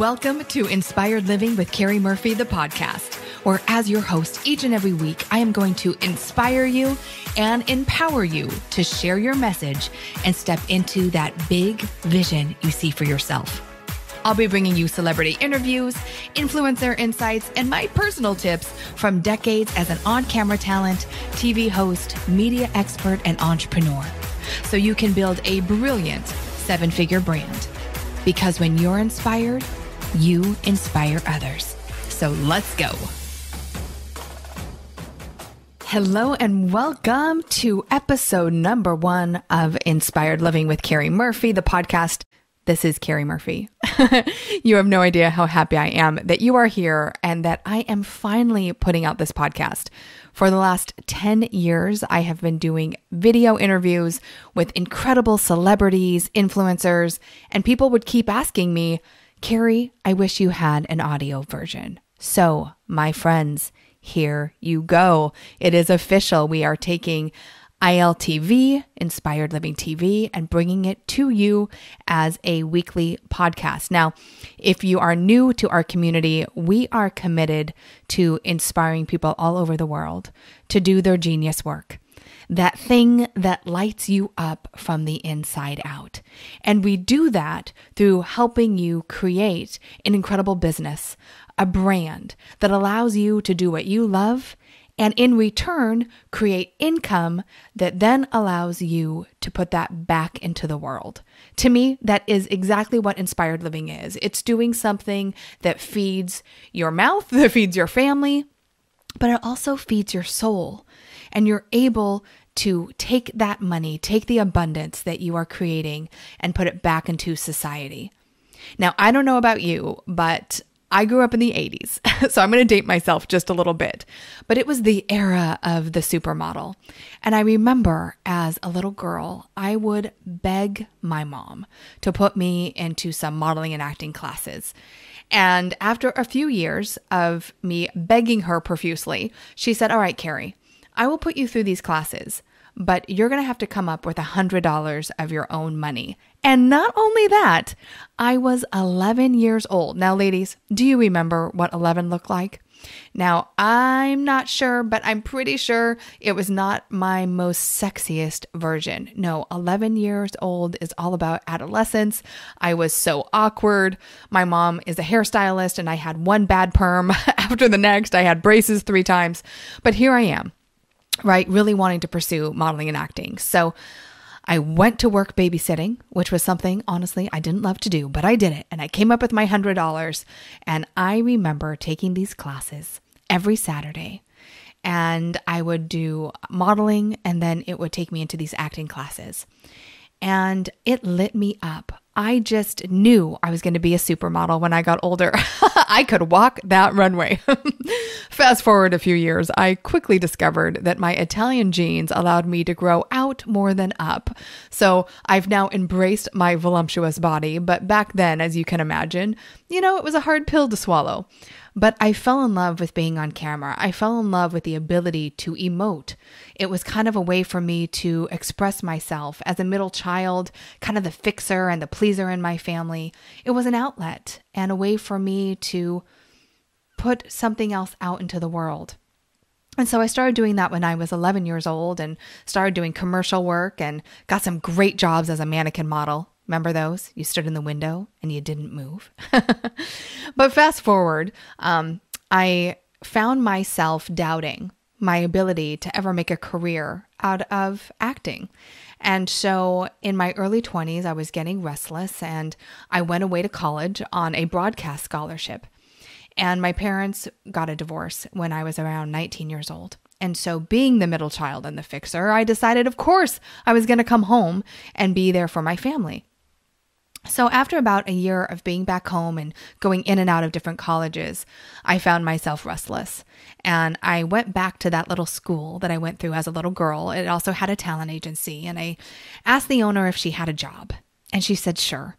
Welcome to Inspired Living with Keri Murphy, the podcast, where as your host each and every week, I am going to inspire you and empower you to share your message and step into that big vision you see for yourself. I'll be bringing you celebrity interviews, influencer insights, and my personal tips from decades as an on-camera talent, TV host, media expert, and entrepreneur, so you can build a brilliant seven-figure brand. Because when you're inspired, you inspire others. So let's go. Hello and welcome to episode number 1 of Inspired Living with Keri Murphy, the podcast. This is Keri Murphy. You have no idea how happy I am that you are here and that I am finally putting out this podcast. For the last 10 years, I have been doing video interviews with incredible celebrities, influencers, and people would keep asking me, Keri, I wish you had an audio version. So, my friends, here you go. It is official. We are taking ILTV, Inspired Living TV, and bringing it to you as a weekly podcast. Now, if you are new to our community, we are committed to inspiring people all over the world to do their genius work. That thing that lights you up from the inside out. And we do that through helping you create an incredible business, a brand that allows you to do what you love, and in return, create income that then allows you to put that back into the world. To me, that is exactly what inspired living is. It's doing something that feeds your mouth, that feeds your family, but it also feeds your soul. And you're able to take that money, take the abundance that you are creating and put it back into society. Now, I don't know about you, but I grew up in the 80s, so I'm going to date myself just a little bit, but it was the era of the supermodel. And I remember as a little girl, I would beg my mom to put me into some modeling and acting classes. And after a few years of me begging her profusely, she said, all right, Keri, I will put you through these classes, but you're going to have to come up with $100 of your own money. And not only that, I was 11 years old. Now, ladies, do you remember what 11 looked like? Now, I'm not sure, but I'm pretty sure it was not my most sexiest version. No, 11 years old is all about adolescence. I was so awkward. My mom is a hairstylist and I had one bad perm after the next. I had braces 3 times, but here I am, right? Really wanting to pursue modeling and acting. So I went to work babysitting, which was something, honestly, I didn't love to do, but I did it. And I came up with my $100. And I remember taking these classes every Saturday. And I would do modeling, and then it would take me into these acting classes. And it lit me up. I just knew I was going to be a supermodel when I got older. I could walk that runway. Fast forward a few years, I quickly discovered that my Italian genes allowed me to grow out more than up. So I've now embraced my voluptuous body. But back then, as you can imagine, it was a hard pill to swallow. But I fell in love with being on camera. I fell in love with the ability to emote. It was kind of a way for me to express myself as a middle child, kind of the fixer and the pleaser in my family. It was an outlet and a way for me to put something else out into the world. And so I started doing that when I was 11 years old and started doing commercial work and got some great jobs as a mannequin model. Remember those? You stood in the window and you didn't move. But fast forward, I found myself doubting my ability to ever make a career out of acting. And so in my early 20s, I was getting restless and I went away to college on a broadcast scholarship. And my parents got a divorce when I was around 19 years old. And so being the middle child and the fixer, I decided, of course, I was going to come home and be there for my family. So after about a year of being back home and going in and out of different colleges, I found myself restless. And I went back to that little school that I went through as a little girl. It also had a talent agency. And I asked the owner if she had a job. And she said, sure.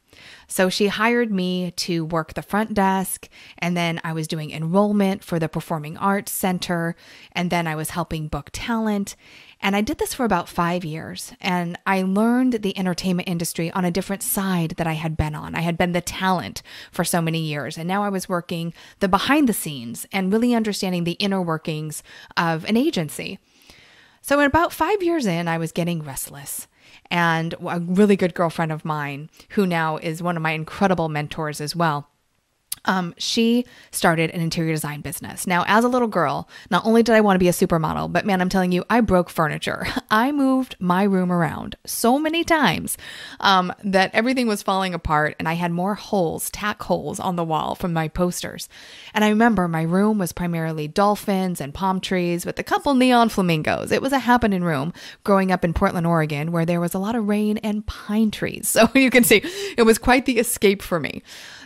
So she hired me to work the front desk, and then I was doing enrollment for the Performing Arts Center, and then I was helping book talent. And I did this for about 5 years, and I learned the entertainment industry on a different side that I had been on. I had been the talent for so many years, and now I was working the behind the scenes and really understanding the inner workings of an agency. So at about 5 years in, I was getting restless. And a really good girlfriend of mine, who now is one of my incredible mentors as well, she started an interior design business. Now, as a little girl, not only did I want to be a supermodel, but man, I'm telling you, I broke furniture. I moved my room around so many times that everything was falling apart, and I had more holes, tack holes on the wall from my posters. And I remember my room was primarily dolphins and palm trees with a couple neon flamingos. It was a happening room growing up in Portland, Oregon, where there was a lot of rain and pine trees. So you can see it was quite the escape for me.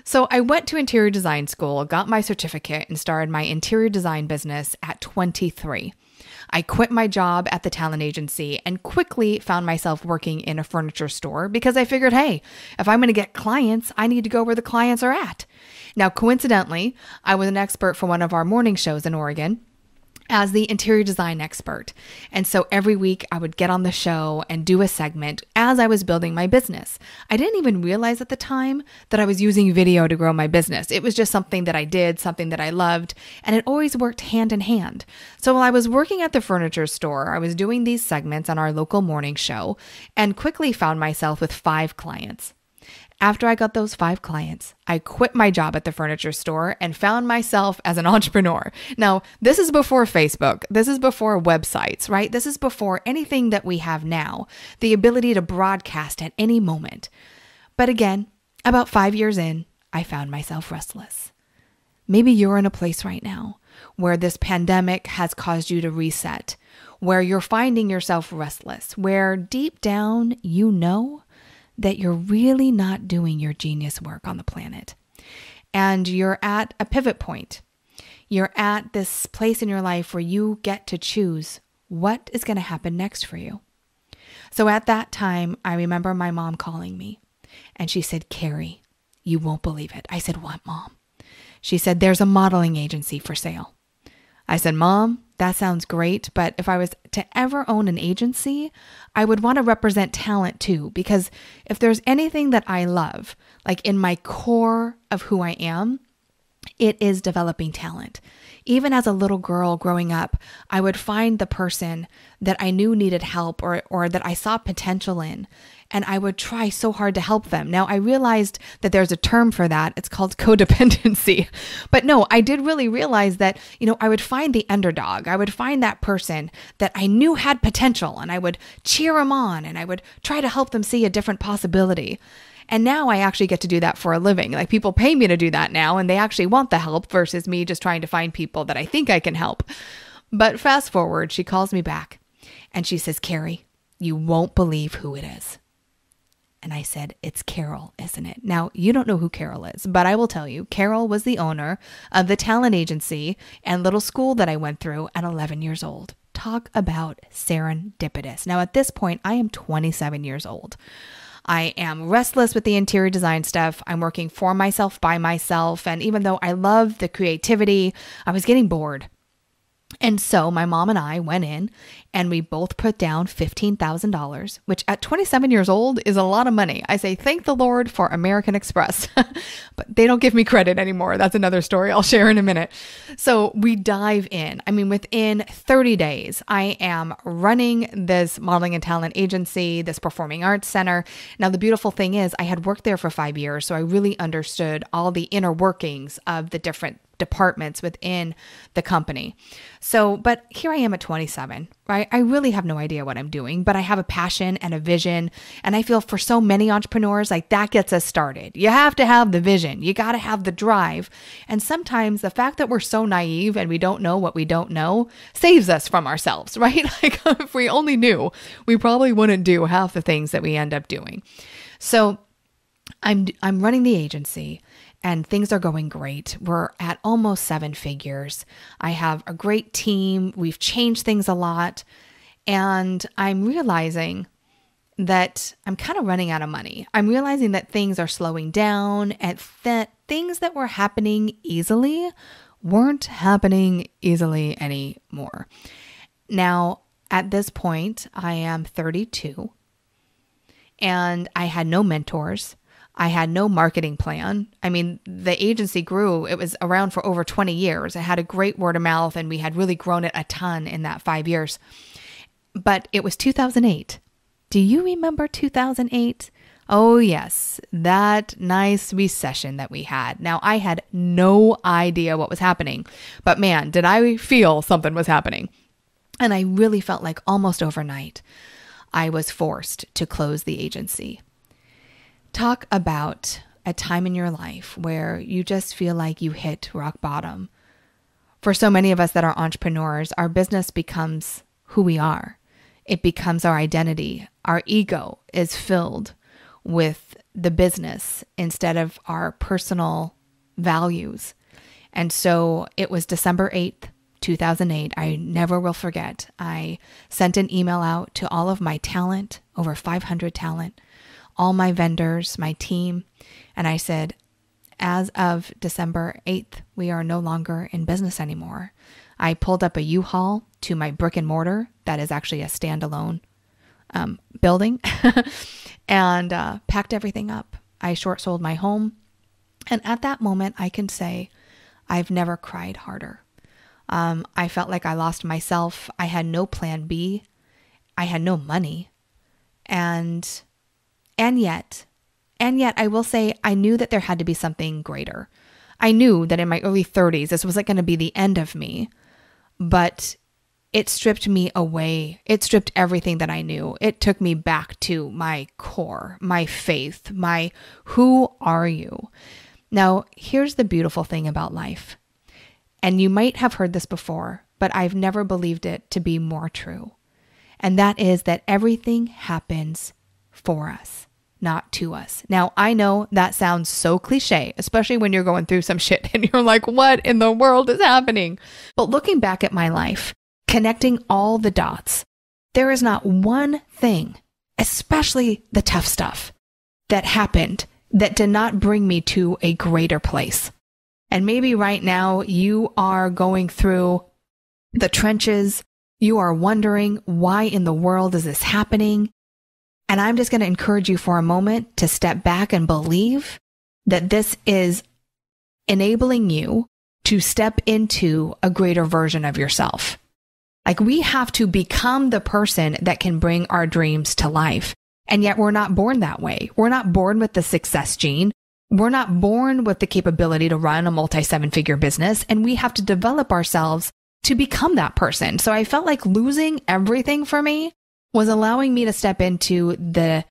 So I went to interior design school, got my certificate, and started my interior design business at 23. I quit my job at the talent agency and quickly found myself working in a furniture store because I figured, hey, if I'm going to get clients, I need to go where the clients are at. Now, coincidentally, I was an expert for one of our morning shows in Oregon as the interior design expert. And so every week I would get on the show and do a segment as I was building my business. I didn't even realize at the time that I was using video to grow my business. It was just something that I did, something that I loved, and it always worked hand in hand. So while I was working at the furniture store, I was doing these segments on our local morning show and quickly found myself with 5 clients. After I got those 5 clients, I quit my job at the furniture store and found myself as an entrepreneur. Now, this is before Facebook. This is before websites, right? This is before anything that we have now, the ability to broadcast at any moment. But again, about 5 years in, I found myself restless. Maybe you're in a place right now where this pandemic has caused you to reset, where you're finding yourself restless, where deep down you know that you're really not doing your genius work on the planet. And you're at a pivot point. You're at this place in your life where you get to choose what is going to happen next for you. So at that time, I remember my mom calling me and she said, Keri, you won't believe it. I said, what, Mom? She said, there's a modeling agency for sale. I said, Mom, that sounds great, but if I was to ever own an agency, I would want to represent talent too, because if there's anything that I love, like in my core of who I am, it is developing talent. Even as a little girl growing up, I would find the person that I knew needed help or that I saw potential in, and I would try so hard to help them. Now, I realized that there's a term for that. It's called codependency. But no, I did really realize that, I would find the underdog. I would find that person that I knew had potential, and I would cheer them on, and I would try to help them see a different possibility. And now I actually get to do that for a living. Like, people pay me to do that now, and they actually want the help versus me just trying to find people that I think I can help. But fast forward, she calls me back and she says, Keri, you won't believe who it is. And I said, it's Carol, isn't it? Now, you don't know who Carol is, but I will tell you, Carol was the owner of the talent agency and little school that I went through at 11 years old. Talk about serendipitous. Now, at this point, I am 27 years old. I am restless with the interior design stuff. I'm working for myself, by myself. And even though I love the creativity, I was getting bored. And so my mom and I went in and we both put down $15,000, which at 27 years old is a lot of money. I say, thank the Lord for American Express, but they don't give me credit anymore. That's another story I'll share in a minute. So we dive in. I mean, within 30 days, I am running this modeling and talent agency, this performing arts center. Now, the beautiful thing is I had worked there for 5 years, so I really understood all the inner workings of the different departments within the company. So, but here I am at 27, right? I really have no idea what I'm doing, but I have a passion and a vision. And I feel for so many entrepreneurs, like that gets us started. You have to have the vision. You got to have the drive. And sometimes the fact that we're so naive and we don't know what we don't know saves us from ourselves, right? Like if we only knew, we probably wouldn't do half the things that we end up doing. So I'm running the agency. And things are going great. We're at almost 7 figures. I have a great team. We've changed things a lot. And I'm realizing that I'm kind of running out of money. I'm realizing that things are slowing down and that things that were happening easily weren't happening easily anymore. Now, At this point, I am 32 and I had no mentors. I had no marketing plan. I mean, the agency grew. It was around for over 20 years. It had a great word of mouth and we had really grown it a ton in that 5 years. But it was 2008. Do you remember 2008? Oh yes, that nice recession that we had. Now, I had no idea what was happening, but man, did I feel something was happening. And I really felt like almost overnight, I was forced to close the agency. Talk about a time in your life where you just feel like you hit rock bottom. For so many of us that are entrepreneurs, our business becomes who we are. It becomes our identity. Our ego is filled with the business instead of our personal values. And so it was December 8th, 2008. I never will forget. I sent an email out to all of my talent, over 500 talent, all my vendors, my team, and I said, as of December 8th, we are no longer in business anymore. I pulled up a U-Haul to my brick and mortar that is actually a standalone building and packed everything up. I short sold my home. And at that moment, I can say I've never cried harder. I felt like I lost myself. I had no plan B. I had no money. And yet I will say I knew that there had to be something greater. I knew that in my early 30s, this was like going to be the end of me, but it stripped me away. It stripped everything that I knew. It took me back to my core, my faith, my who are you? Now, here's the beautiful thing about life. And you might have heard this before, but I've never believed it to be more true. And that is that everything happens for us, not to us. Now, I know that sounds so cliche, especially when you're going through some shit and you're like, what in the world is happening? But looking back at my life, connecting all the dots, there is not one thing, especially the tough stuff, that happened that did not bring me to a greater place. And maybe right now you are going through the trenches. You are wondering, why in the world is this happening? And I'm just going to encourage you for a moment to step back and believe that this is enabling you to step into a greater version of yourself. Like, we have to become the person that can bring our dreams to life. And yet we're not born that way. We're not born with the success gene. We're not born with the capability to run a multi-7-figure business. And we have to develop ourselves to become that person. So I felt like losing everything for me was allowing me to step into the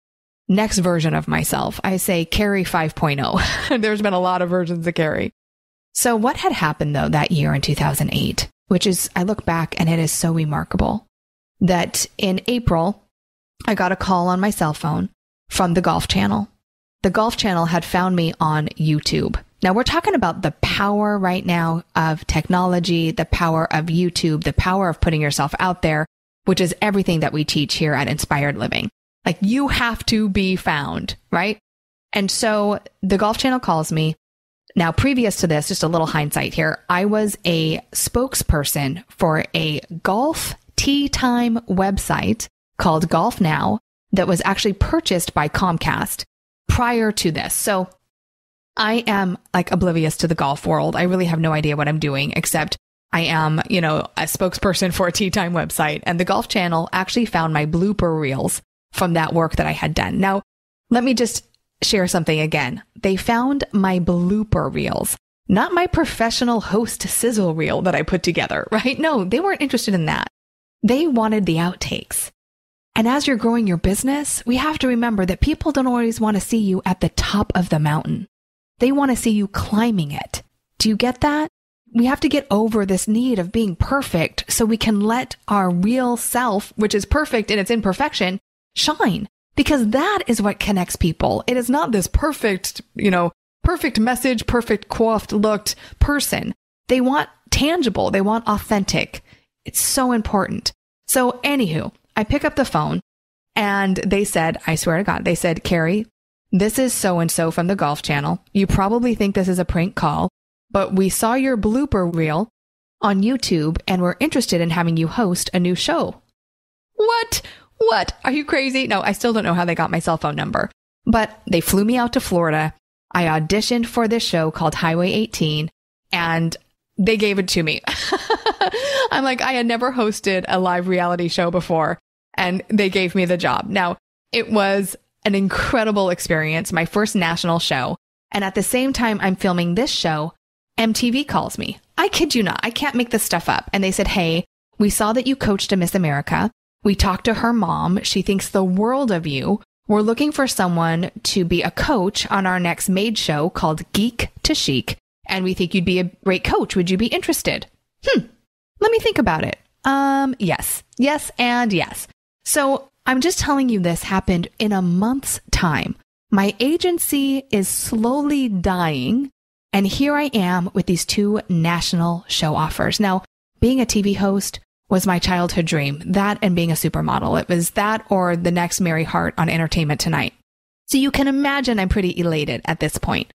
next version of myself. I say Keri 5.0. There's been a lot of versions of Keri. So what had happened though that year in 2008, which is, I look back and it is so remarkable that in April, I got a call on my cell phone from the Golf Channel. The Golf Channel had found me on YouTube. Now we're talking about the power right now of technology, the power of YouTube, the power of putting yourself out there, which is everything that we teach here at Inspired Living. Like, you have to be found, right? And so the Golf Channel calls me. Now, previous to this, just a little hindsight here, I was a spokesperson for a golf tee time website called Golf Now that was actually purchased by Comcast prior to this. So I am like oblivious to the golf world. I really have no idea what I'm doing, except I am, a spokesperson for a tee time website. And the Golf Channel actually found my blooper reels from that work that I had done. Now, let me just share something again. They found my blooper reels, not my professional host sizzle reel that I put together, right? No, they weren't interested in that. They wanted the outtakes. And as you're growing your business, we have to remember that people don't always want to see you at the top of the mountain. They want to see you climbing it. Do you get that? We have to get over this need of being perfect so we can let our real self, which is perfect in its imperfection, shine. Because that is what connects people. It is not this perfect, perfect message, perfect coiffed looked person. They want tangible. They want authentic. It's so important. So anywho, I pick up the phone and they said, I swear to God, they said, Keri, this is so-and-so from the Golf Channel. You probably think this is a prank call, but we saw your blooper reel on YouTube and we're interested in having you host a new show. What? What? Are you crazy? No, I still don't know how they got my cell phone number. But they flew me out to Florida. I auditioned for this show called Highway 18, and they gave it to me. I'm like, I had never hosted a live reality show before, and they gave me the job. Now, it was an incredible experience, my first national show. And at the same time I'm filming this show, MTV calls me. I kid you not. I can't make this stuff up. And they said, hey, we saw that you coached a Miss America. We talked to her mom. She thinks the world of you. We're looking for someone to be a coach on our next made show called Geek to Chic. And we think you'd be a great coach. Would you be interested? Let me think about it. Yes, and yes. So I'm just telling you, this happened in a month's time. My agency is slowly dying. And here I am with these 2 national show offers. Now, being a TV host was my childhood dream. That and being a supermodel. It was that or the next Mary Hart on Entertainment Tonight. So you can imagine I'm pretty elated at this point.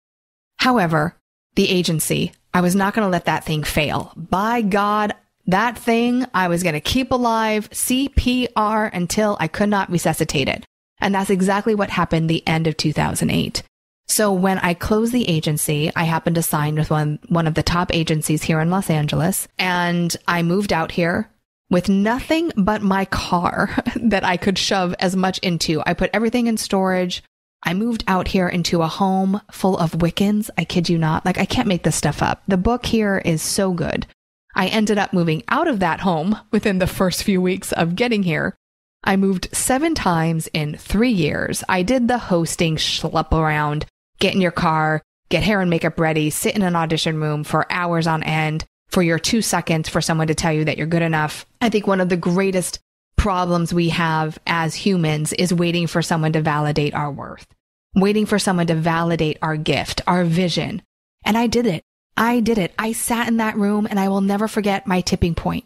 However, the agency, I was not going to let that thing fail. By God, that thing I was going to keep alive, CPR, until I could not resuscitate it. And that's exactly what happened the end of 2008. So when I closed the agency, I happened to sign with one of the top agencies here in Los Angeles. And I moved out here with nothing but my car that I could shove as much into. I put everything in storage. I moved out here into a home full of Wiccans. I kid you not. Like, I can't make this stuff up. The book here is so good. I ended up moving out of that home within the first few weeks of getting here. I moved 7 times in 3 years. I did the hosting schlep around, get in your car, get hair and makeup ready, sit in an audition room for hours on end for your 2 seconds for someone to tell you that you're good enough. I think one of the greatest problems we have as humans is waiting for someone to validate our worth, waiting for someone to validate our gift, our vision. And I did it. I sat in that room, and I will never forget my tipping point.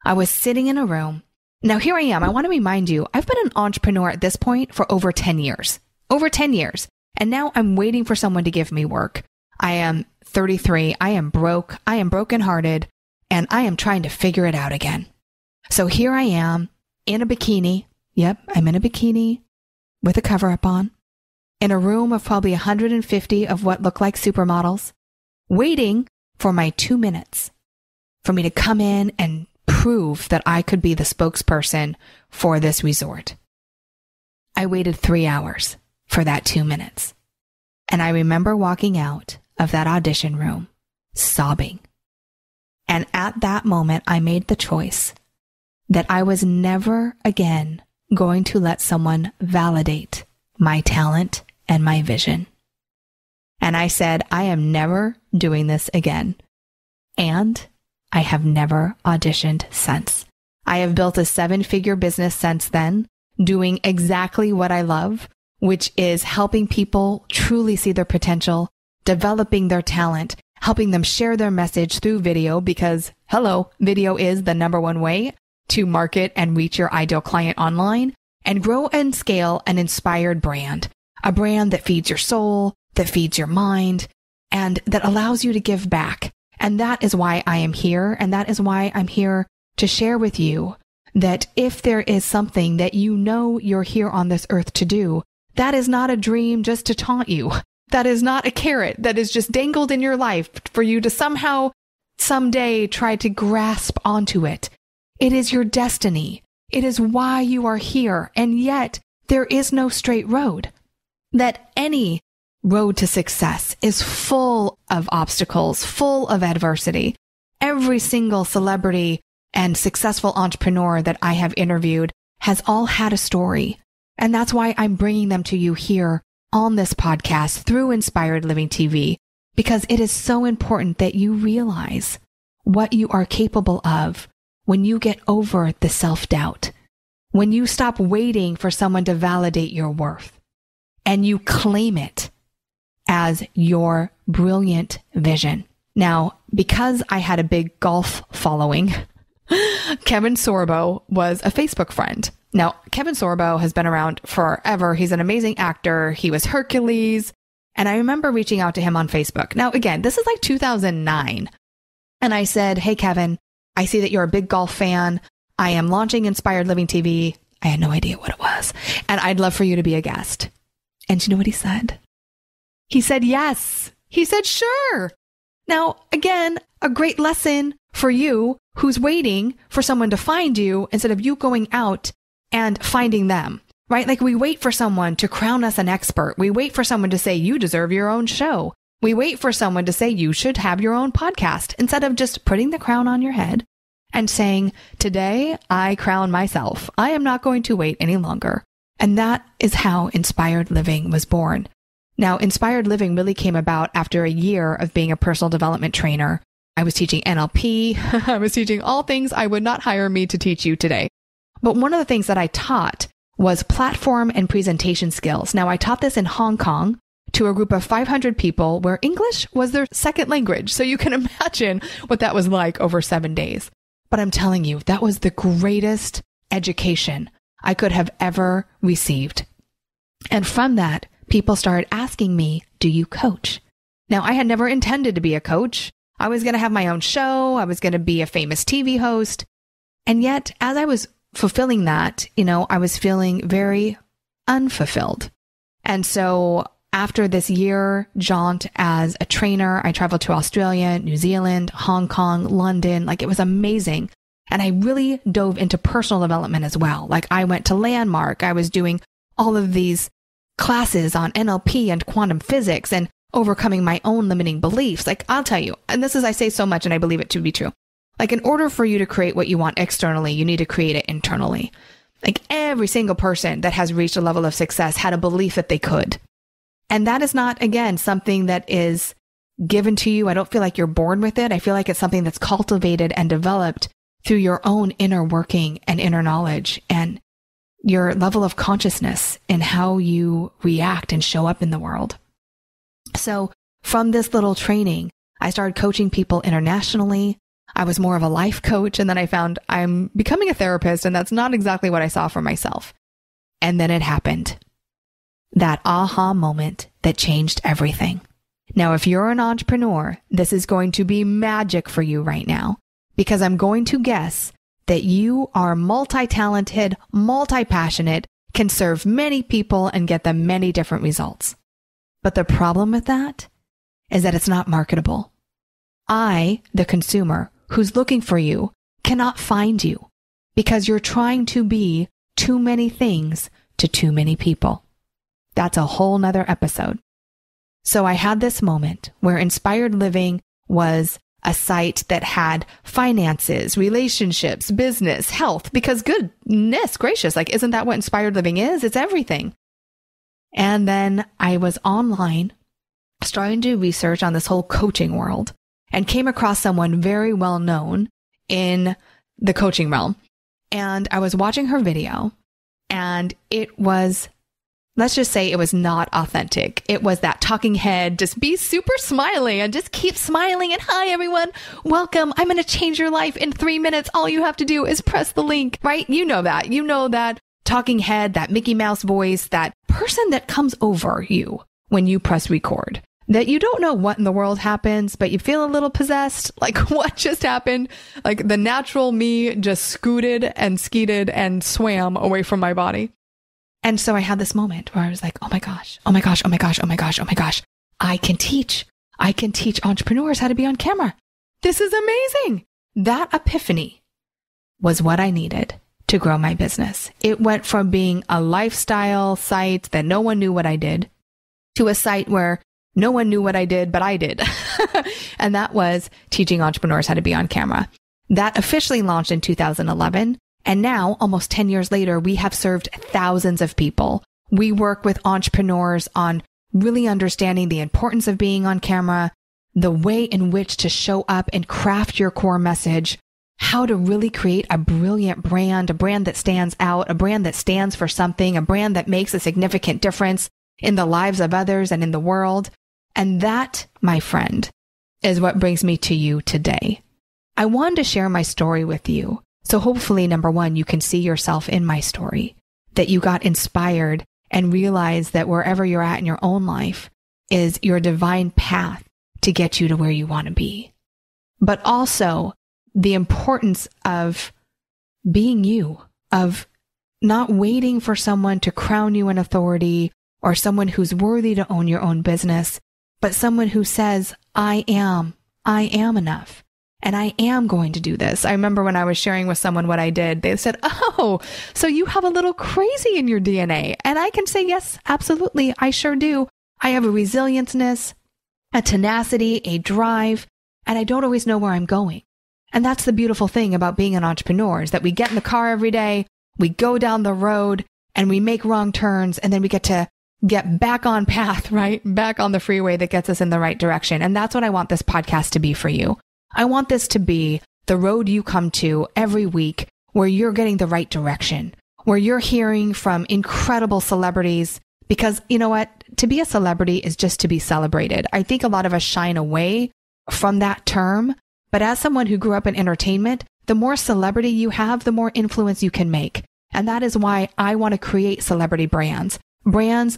I was sitting in a room. Now here I am. I want to remind you, I've been an entrepreneur at this point for over 10 years. And now I'm waiting for someone to give me work. I am 33. I am broke. I am brokenhearted, and I am trying to figure it out again. So here I am in a bikini. Yep, I'm in a bikini with a cover up on, in a room of probably 150 of what look like supermodels, waiting for my 2 minutes for me to come in and prove that I could be the spokesperson for this resort. I waited 3 hours for that 2 minutes. And I remember walking out of that audition room sobbing. And at that moment, I made the choice that I was never again going to let someone validate my talent and my vision. And I said, I am never doing this again. And I have never auditioned since. I have built a 7-figure business since then, doing exactly what I love, which is helping people truly see their potential, developing their talent, helping them share their message through video, because, hello, video is the #1 way to market and reach your ideal client online and grow and scale an inspired brand, a brand that feeds your soul, that feeds your mind, and that allows you to give back. And that is why I am here. And that is why I'm here to share with you that if there is something that you know you're here on this earth to do, that is not a dream just to taunt you. That is not a carrot that is just dangled in your life for you to somehow, someday try to grasp onto it. It is your destiny. It is why you are here. And yet there is no straight road. That any road to success is full of obstacles, full of adversity. Every single celebrity and successful entrepreneur that I have interviewed has all had a story. And that's why I'm bringing them to you here on this podcast through Inspired Living TV, because it is so important that you realize what you are capable of when you get over the self-doubt, when you stop waiting for someone to validate your worth and you claim it as your brilliant vision. Now, because I had a big golf following, Kevin Sorbo was a Facebook friend. Now, Kevin Sorbo has been around forever. He's an amazing actor. He was Hercules. And I remember reaching out to him on Facebook. Now, again, this is like 2009. And I said, hey, Kevin, I see that you're a big golf fan. I am launching Inspired Living TV. I had no idea what it was. And I'd love for you to be a guest. And you know what he said? He said, yes. He said, sure. Now, again, a great lesson for you who's waiting for someone to find you instead of you going out and finding them, right? Like we wait for someone to crown us an expert. We wait for someone to say, you deserve your own show. We wait for someone to say, you should have your own podcast, instead of just putting the crown on your head and saying, today I crown myself. I am not going to wait any longer. And that is how Inspired Living was born. Now, Inspired Living really came about after a year of being a personal development trainer. I was teaching NLP. I was teaching all things I would not hire me to teach you today. But one of the things that I taught was platform and presentation skills. Now, I taught this in Hong Kong to a group of 500 people where English was their second language. So you can imagine what that was like over 7 days. But I'm telling you, that was the greatest education I could have ever received. And from that, people started asking me, do you coach? Now, I had never intended to be a coach. I was going to have my own show. I was going to be a famous TV host. And yet, as I was fulfilling that, I was feeling very unfulfilled. And so after this year jaunt as a trainer, I traveled to Australia, New Zealand, Hong Kong, London. Like, it was amazing. And I really dove into personal development as well. Like, I went to Landmark. I was doing all of these classes on NLP and quantum physics and overcoming my own limiting beliefs. Like, I'll tell you, and this is, I say so much and I believe it to be true. Like, in order for you to create what you want externally, you need to create it internally. Like, every single person that has reached a level of success had a belief that they could. And that is not, again, something that is given to you. I don't feel like you're born with it. I feel like it's something that's cultivated and developed through your own inner working and inner knowledge and your level of consciousness and how you react and show up in the world. So from this little training, I started coaching people internationally. I was more of a life coach. And then I found I'm becoming a therapist, and that's not exactly what I saw for myself. And then it happened. That aha moment that changed everything. Now, if you're an entrepreneur, this is going to be magic for you right now, because I'm going to guess that you are multi-talented, multi-passionate, can serve many people and get them many different results. But the problem with that is that it's not marketable. I, the consumer who's looking for you, cannot find you because you're trying to be too many things to too many people. That's a whole nother episode. So I had this moment where Inspired Living was a site that had finances, relationships, business, health, because goodness gracious, like, isn't that what Inspired Living is? It's everything. And then I was online starting to do research on this whole coaching world and came across someone very well known in the coaching realm. And I was watching her video, and it was, let's just say it was not authentic. It was that talking head, just be super smiley and just keep smiling. And hi, everyone. Welcome. I'm going to change your life in 3 minutes. All you have to do is press the link, right? You know that talking head, that Mickey Mouse voice, that person that comes over you when you press record, that you don't know what in the world happens, but you feel a little possessed. Like, what just happened? Like, the natural me just scooted and skeeted and swam away from my body. And so I had this moment where I was like, oh my gosh, oh my gosh, oh my gosh, oh my gosh, oh my gosh. I can teach entrepreneurs how to be on camera. This is amazing. That epiphany was what I needed to grow my business. It went from being a lifestyle site that no one knew what I did to a site where no one knew what I did, but I did. And that was teaching entrepreneurs how to be on camera. That officially launched in 2011. And now, almost 10 years later, we have served thousands of people. We work with entrepreneurs on really understanding the importance of being on camera, the way in which to show up and craft your core message, how to really create a brilliant brand, a brand that stands out, a brand that stands for something, a brand that makes a significant difference in the lives of others and in the world. And that, my friend, is what brings me to you today. I wanted to share my story with you. So hopefully, number one, you can see yourself in my story, that you got inspired and realize that wherever you're at in your own life is your divine path to get you to where you want to be. But also the importance of being you, of not waiting for someone to crown you an authority or someone who's worthy to own your own business, but someone who says, I am enough. And I am going to do this. I remember when I was sharing with someone what I did, they said, oh, so you have a little crazy in your DNA. And I can say, yes, absolutely. I sure do. I have a resilientness, a tenacity, a drive, and I don't always know where I'm going. And that's the beautiful thing about being an entrepreneur is that we get in the car every day, we go down the road and we make wrong turns, and then we get to get back on path, right? Back on the freeway that gets us in the right direction. And that's what I want this podcast to be for you. I want this to be the road you come to every week where you're getting the right direction, where you're hearing from incredible celebrities, because you know what? To be a celebrity is just to be celebrated. I think a lot of us shine away from that term, but as someone who grew up in entertainment, the more celebrity you have, the more influence you can make. And that is why I want to create celebrity brands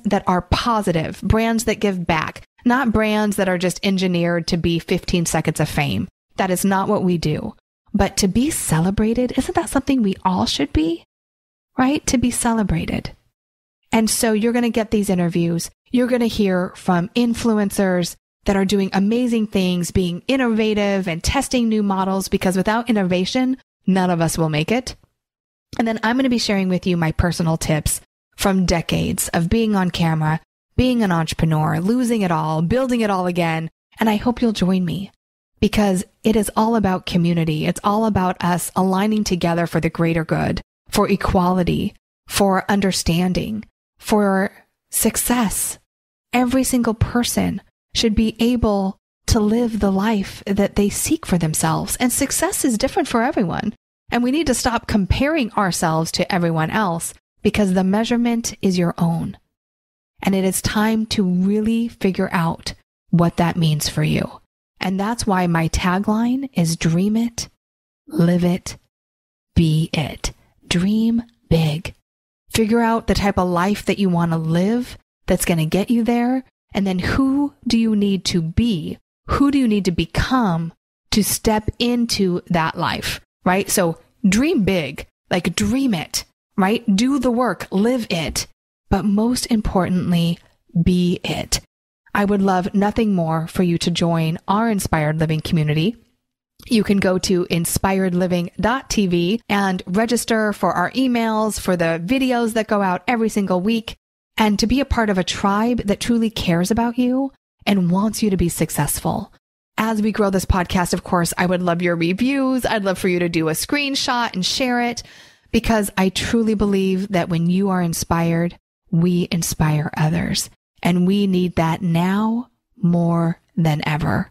that are positive, brands that give back, not brands that are just engineered to be 15 seconds of fame. That is not what we do. But to be celebrated, isn't that something we all should be? Right? To be celebrated. And so you're going to get these interviews. You're going to hear from influencers that are doing amazing things, being innovative and testing new models, because without innovation, none of us will make it. And then I'm going to be sharing with you my personal tips from decades of being on camera, being an entrepreneur, losing it all, building it all again. And I hope you'll join me, because it is all about community. It's all about us aligning together for the greater good, for equality, for understanding, for success. Every single person should be able to live the life that they seek for themselves. And success is different for everyone. And we need to stop comparing ourselves to everyone else, because the measurement is your own. And it is time to really figure out what that means for you. And that's why my tagline is dream it, live it, be it. Dream big. Figure out the type of life that you want to live that's going to get you there. And then who do you need to be? Who do you need to become to step into that life, right? So dream big, like dream it, right? Do the work, live it. But most importantly, be it. I would love nothing more for you to join our Inspired Living community. You can go to inspiredliving.tv and register for our emails, for the videos that go out every single week, and to be a part of a tribe that truly cares about you and wants you to be successful. As we grow this podcast, of course, I would love your reviews. I'd love for you to do a screenshot and share it, because I truly believe that when you are inspired, we inspire others. And we need that now more than ever.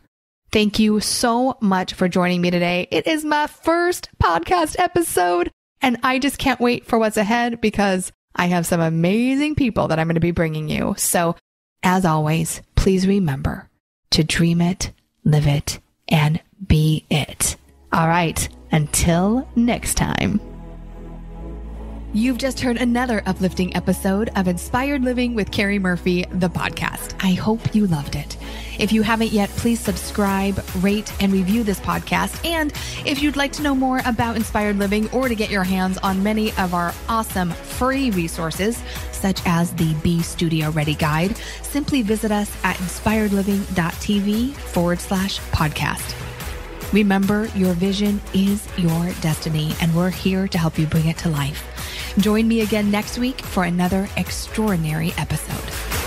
Thank you so much for joining me today. It is my first podcast episode, and I just can't wait for what's ahead, because I have some amazing people that I'm going to be bringing you. So as always, please remember to dream it, live it, and be it. All right. Until next time. You've just heard another uplifting episode of Inspired Living with Keri Murphy, the podcast. I hope you loved it. If you haven't yet, please subscribe, rate, and review this podcast. And if you'd like to know more about Inspired Living, or to get your hands on many of our awesome free resources, such as the Be Studio Ready Guide, simply visit us at inspiredliving.tv/podcast. Remember, your vision is your destiny, and we're here to help you bring it to life. Join me again next week for another extraordinary episode.